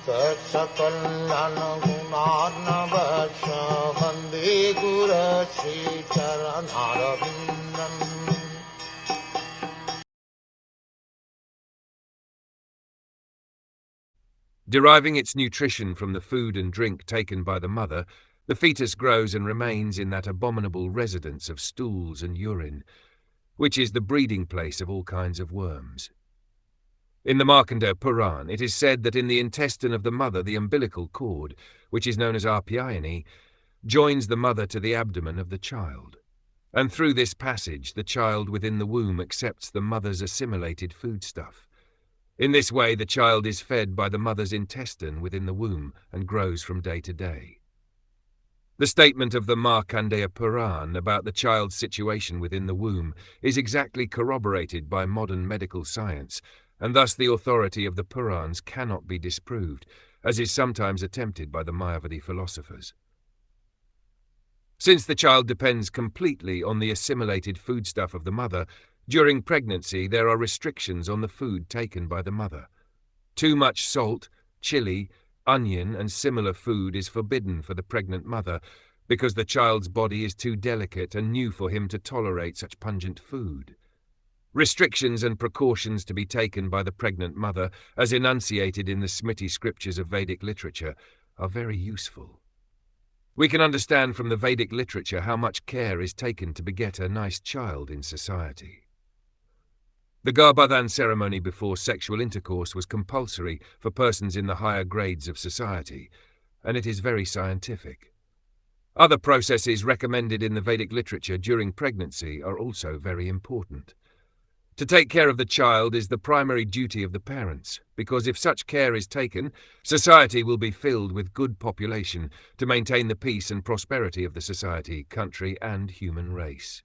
Saksakallan gunarnavasya Vande Guru Sri Charanarvindam. Deriving its nutrition from the food and drink taken by the mother, the fetus grows and remains in that abominable residence of stools and urine, which is the breeding place of all kinds of worms. In the Markandeya Puran, it is said that in the intestine of the mother the umbilical cord, which is known as Apyayani, joins the mother to the abdomen of the child. And through this passage, the child within the womb accepts the mother's assimilated foodstuff. In this way, the child is fed by the mother's intestine within the womb and grows from day to day. The statement of the Markandeya Puran about the child's situation within the womb is exactly corroborated by modern medical science, and thus the authority of the Purans cannot be disproved, as is sometimes attempted by the Mayavadi philosophers. Since the child depends completely on the assimilated foodstuff of the mother, during pregnancy there are restrictions on the food taken by the mother. Too much salt, chili, onion and similar food is forbidden for the pregnant mother because the child's body is too delicate and new for him to tolerate such pungent food. Restrictions and precautions to be taken by the pregnant mother, as enunciated in the Smriti scriptures of Vedic literature, are very useful. We can understand from the Vedic literature how much care is taken to beget a nice child in society. The Garbhadan ceremony before sexual intercourse was compulsory for persons in the higher grades of society, and it is very scientific. Other processes recommended in the Vedic literature during pregnancy are also very important. To take care of the child is the primary duty of the parents, because if such care is taken, society will be filled with good population to maintain the peace and prosperity of the society, country, and human race.